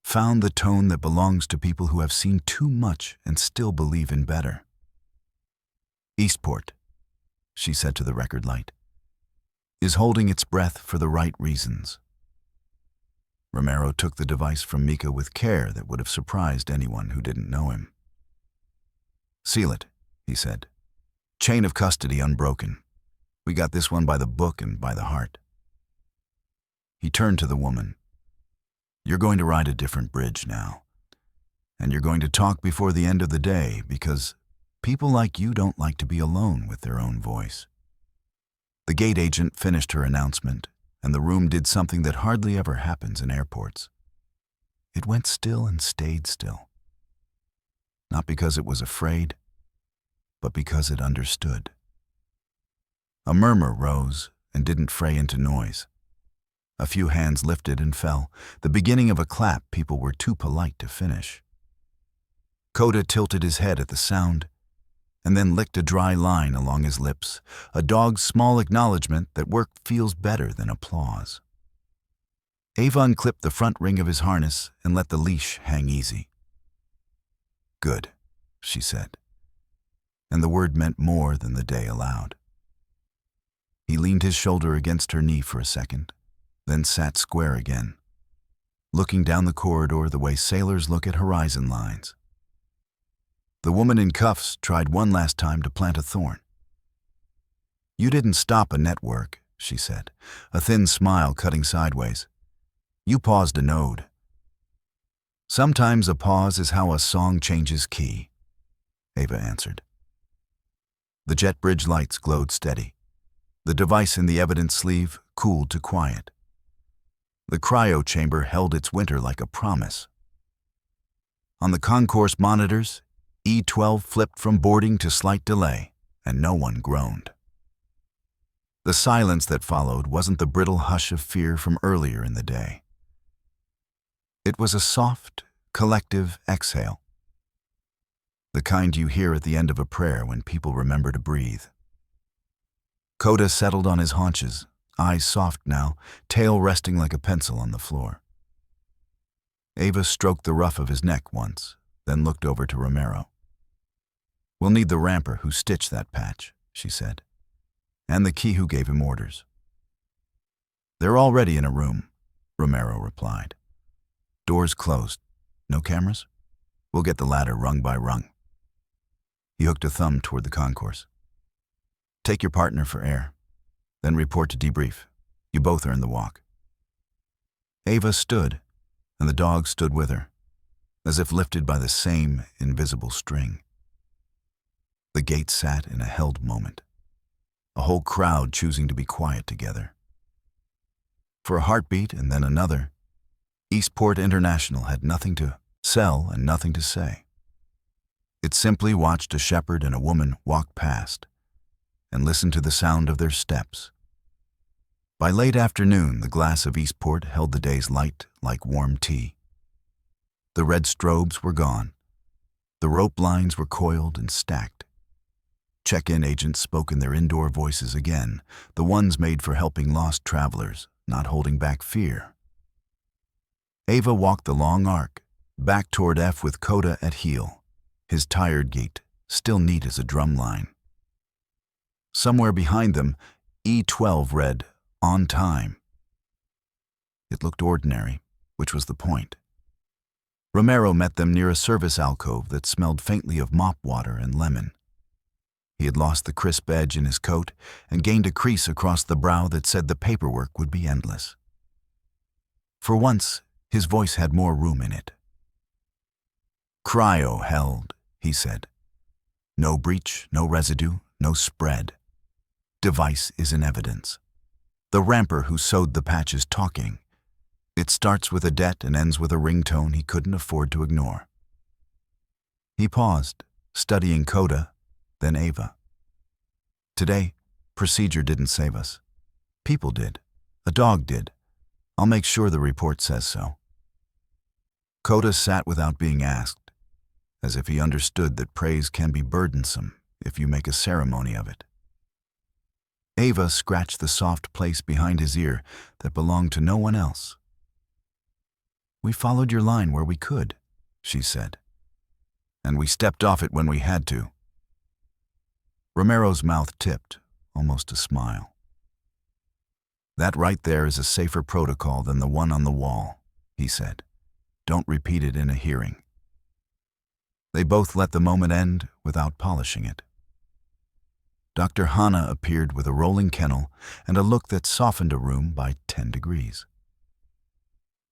found the tone that belongs to people who have seen too much and still believe in better. Eastport, she said to the record light, is holding its breath for the right reasons. Romero took the device from Mika with care that would have surprised anyone who didn't know him. Seal it, he said. Chain of custody unbroken. We got this one by the book and by the heart. He turned to the woman. You're going to ride a different bridge now. And you're going to talk before the end of the day because people like you don't like to be alone with their own voice. The gate agent finished her announcement, and the room did something that hardly ever happens in airports. It went still and stayed still. Not because it was afraid, but because it understood. A murmur rose and didn't fray into noise. A few hands lifted and fell, the beginning of a clap people were too polite to finish. Coda tilted his head at the sound, and then licked a dry line along his lips, a dog's small acknowledgement that work feels better than applause. Ava unclipped the front ring of his harness and let the leash hang easy. Good, she said, and the word meant more than the day allowed. He leaned his shoulder against her knee for a second, then sat square again, looking down the corridor the way sailors look at horizon lines. The woman in cuffs tried one last time to plant a thorn. You didn't stop a network, she said, a thin smile cutting sideways. You paused a node. Sometimes a pause is how a song changes key, Ava answered. The jet bridge lights glowed steady. The device in the evidence sleeve cooled to quiet. The cryo chamber held its winter like a promise. On the concourse monitors, E-12 flipped from boarding to slight delay, and no one groaned. The silence that followed wasn't the brittle hush of fear from earlier in the day. It was a soft, collective exhale. The kind you hear at the end of a prayer when people remember to breathe. Coda settled on his haunches, eyes soft now, tail resting like a pencil on the floor. Ava stroked the ruff of his neck once, then looked over to Romero. We'll need the ramper who stitched that patch, she said, and the key who gave him orders. They're already in a room, Romero replied. Doors closed. No cameras? We'll get the ladder rung by rung. He hooked a thumb toward the concourse. Take your partner for air, then report to debrief. You both are in the walk. Ava stood, and the dog stood with her, as if lifted by the same invisible string. The gate sat in a held moment, a whole crowd choosing to be quiet together. For a heartbeat and then another, Eastport International had nothing to sell and nothing to say. It simply watched a shepherd and a woman walk past and listened to the sound of their steps. By late afternoon, the glass of Eastport held the day's light like warm tea. The red strobes were gone. The rope lines were coiled and stacked. Check-in agents spoke in their indoor voices again, the ones made for helping lost travelers, not holding back fear. Ava walked the long arc, back toward F with Coda at heel, his tired gait still neat as a drum line. Somewhere behind them, E-12 read, on time. It looked ordinary, which was the point. Romero met them near a service alcove that smelled faintly of mop water and lemon. He had lost the crisp edge in his coat and gained a crease across the brow that said the paperwork would be endless. For once, his voice had more room in it. Cryo held, he said. No breach, no residue, no spread. Device is in evidence. The ramper who sewed the patch is talking. It starts with a det and ends with a ringtone he couldn't afford to ignore. He paused, studying Coda, then Ava. Today, procedure didn't save us. People did. A dog did. I'll make sure the report says so. Coda sat without being asked, as if he understood that praise can be burdensome if you make a ceremony of it. Ava scratched the soft place behind his ear that belonged to no one else. "We followed your line where we could," she said. "And we stepped off it when we had to." Romero's mouth tipped, almost a smile. "That right there is a safer protocol than the one on the wall," he said. "Don't repeat it in a hearing." They both let the moment end without polishing it. Dr. Hanna appeared with a rolling kennel and a look that softened a room by 10 degrees.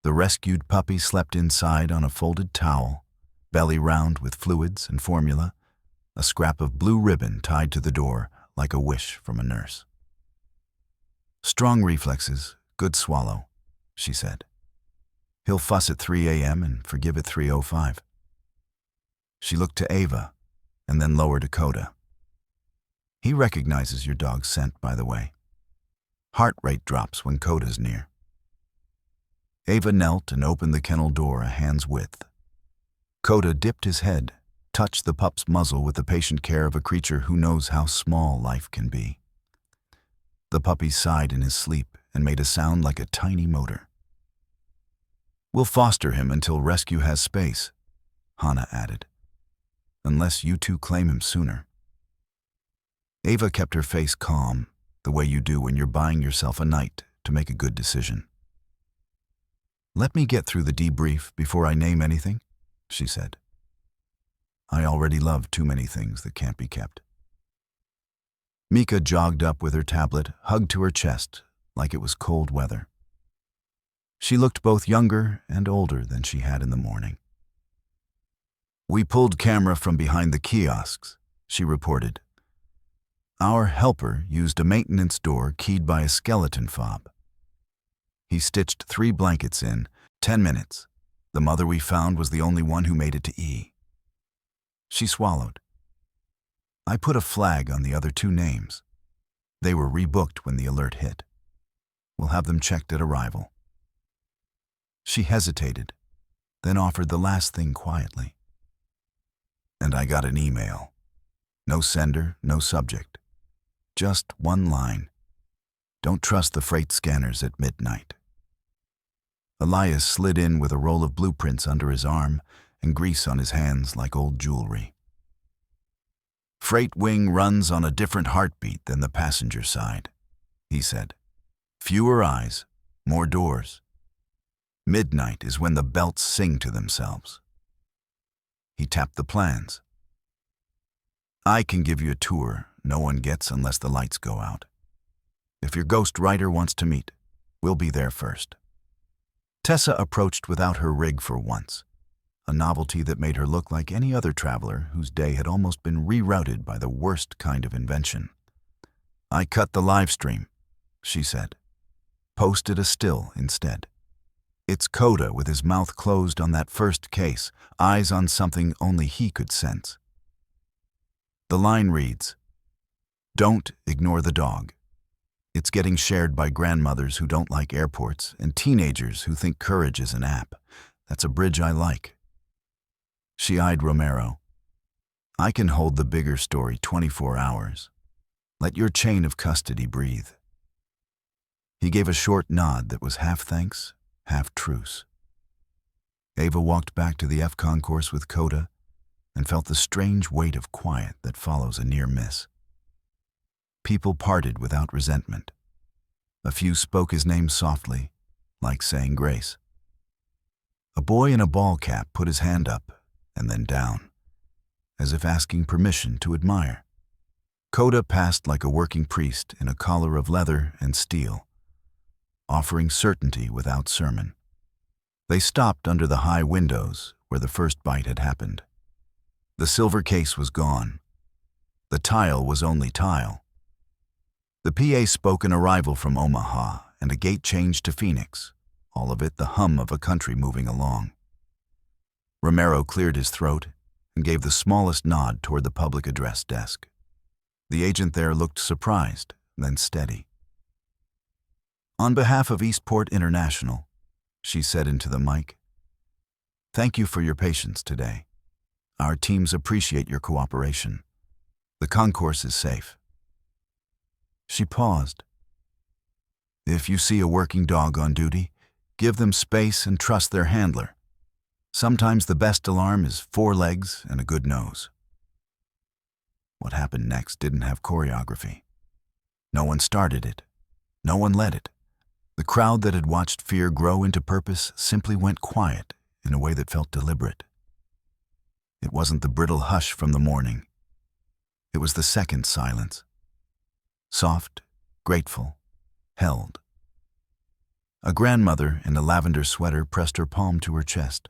The rescued puppy slept inside on a folded towel, belly round with fluids and formula, a scrap of blue ribbon tied to the door like a wish from a nurse. "Strong reflexes, good swallow," she said. "He'll fuss at 3 a.m. and forgive at 3:05. She looked to Ava and then lower to Coda. "He recognizes your dog's scent, by the way. Heart rate drops when Coda's near." Ava knelt and opened the kennel door a hand's width. Coda dipped his head, touched the pup's muzzle with the patient care of a creature who knows how small life can be. The puppy sighed in his sleep and made a sound like a tiny motor. "We'll foster him until rescue has space," Hanna added. "Unless you two claim him sooner." Ava kept her face calm, the way you do when you're buying yourself a night to make a good decision. "Let me get through the debrief before I name anything," she said. "I already love too many things that can't be kept." Mika jogged up with her tablet, hugged to her chest, like it was cold weather. She looked both younger and older than she had in the morning. "We pulled camera from behind the kiosks," she reported. "Our helper used a maintenance door keyed by a skeleton fob. He stitched 3 blankets in, 10 minutes. The mother we found was the only one who made it to E." She swallowed. "I put a flag on the other 2 names. They were rebooked when the alert hit. We'll have them checked at arrival." She hesitated, then offered the last thing quietly. "And I got an email. No sender, no subject. Just one line. Don't trust the freight scanners at midnight." Elias slid in with a roll of blueprints under his arm and grease on his hands like old jewelry. "Freight wing runs on a different heartbeat than the passenger side," he said. "Fewer eyes, more doors. Midnight is when the belts sing to themselves." He tapped the plans. "I can give you a tour no one gets unless the lights go out. If your ghost rider wants to meet, we'll be there first." Tessa approached without her rig for once, a novelty that made her look like any other traveler whose day had almost been rerouted by the worst kind of invention. "I cut the live stream," she said. "Posted a still instead. It's Coda with his mouth closed on that first case, eyes on something only he could sense. The line reads, 'Don't ignore the dog. It's getting shared by grandmothers who don't like airports and teenagers who think courage is an app. That's a bridge I like.'" She eyed Romero. "I can hold the bigger story 24 hours. Let your chain of custody breathe." He gave a short nod that was half thanks, half truce. Ava walked back to the F concourse with Coda and felt the strange weight of quiet that follows a near miss. People parted without resentment. A few spoke his name softly, like saying grace. A boy in a ball cap put his hand up and then down, as if asking permission to admire. Coda passed like a working priest in a collar of leather and steel, offering certainty without sermon. They stopped under the high windows where the first bite had happened. The silver case was gone. The tile was only tile. The PA spoke an arrival from Omaha and a gate change to Phoenix, all of it the hum of a country moving along. Romero cleared his throat and gave the smallest nod toward the public address desk. The agent there looked surprised, then steady. "On behalf of Eastport International," she said into the mic, "thank you for your patience today. Our teams appreciate your cooperation. The concourse is safe." She paused. If you see a working dog on duty, give them space and trust their handler. Sometimes the best alarm is 4 legs and a good nose. What happened next didn't have choreography. No one started it. No one led it. The crowd that had watched fear grow into purpose simply went quiet in a way that felt deliberate. It wasn't the brittle hush from the morning. It was the second silence. Soft, grateful, held. A grandmother in a lavender sweater pressed her palm to her chest.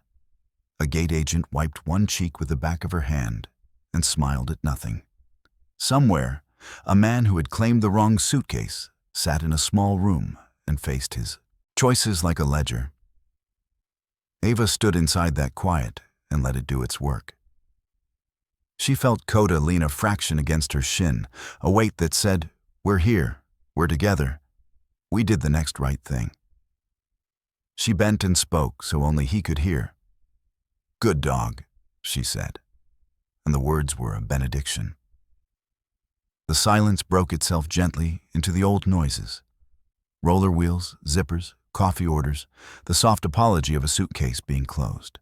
A gate agent wiped one cheek with the back of her hand and smiled at nothing. Somewhere, a man who had claimed the wrong suitcase sat in a small room and faced his choices like a ledger. Ava stood inside that quiet and let it do its work. She felt Coda lean a fraction against her shin, a weight that said, "We're here, we're together, we did the next right thing." She bent and spoke so only he could hear. "Good dog," she said, and the words were a benediction. The silence broke itself gently into the old noises. Roller wheels, zippers, coffee orders, the soft apology of a suitcase being closed.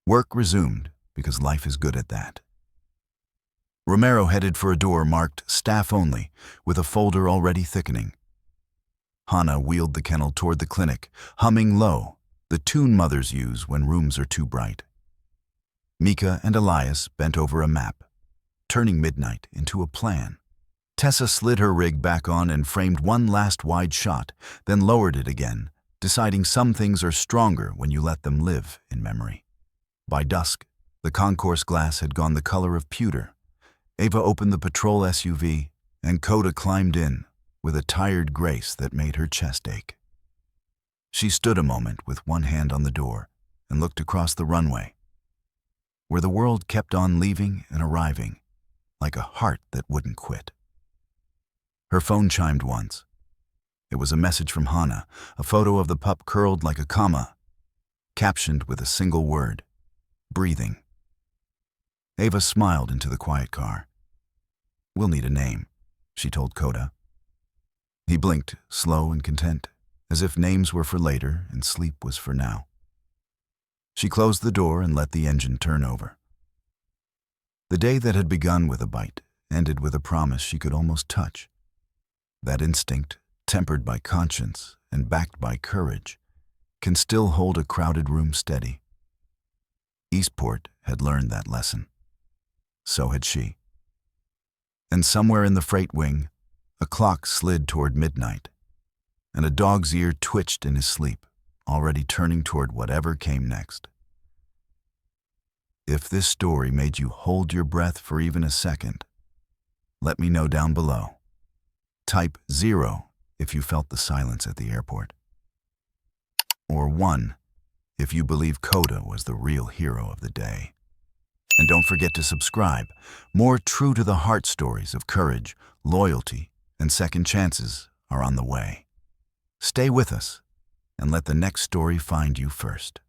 Work resumed because life is good at that. Romero headed for a door marked "Staff Only," with a folder already thickening. Hannah wheeled the kennel toward the clinic, humming low, the tune mothers use when rooms are too bright. Mika and Elias bent over a map, turning midnight into a plan. Tessa slid her rig back on and framed one last wide shot, then lowered it again, deciding some things are stronger when you let them live in memory. By dusk, the concourse glass had gone the color of pewter. Ava opened the patrol SUV, and Coda climbed in with a tired grace that made her chest ache. She stood a moment with one hand on the door and looked across the runway, where the world kept on leaving and arriving, like a heart that wouldn't quit. Her phone chimed once. It was a message from Hannah, a photo of the pup curled like a comma, captioned with a single word, "Breathing." Ava smiled into the quiet car. "We'll need a name," she told Coda. He blinked, slow and content, as if names were for later and sleep was for now. She closed the door and let the engine turn over. The day that had begun with a bite ended with a promise she could almost touch. That instinct, tempered by conscience and backed by courage, can still hold a crowded room steady. Eastport had learned that lesson. So had she. And somewhere in the freight wing, a clock slid toward midnight, and a dog's ear twitched in his sleep, already turning toward whatever came next. If this story made you hold your breath for even a second, let me know down below. Type 0 if you felt the silence at the airport. Or 1 if you believe Coda was the real hero of the day. And don't forget to subscribe. More true-to-the-heart stories of courage, loyalty, and second chances are on the way. Stay with us and let the next story find you first.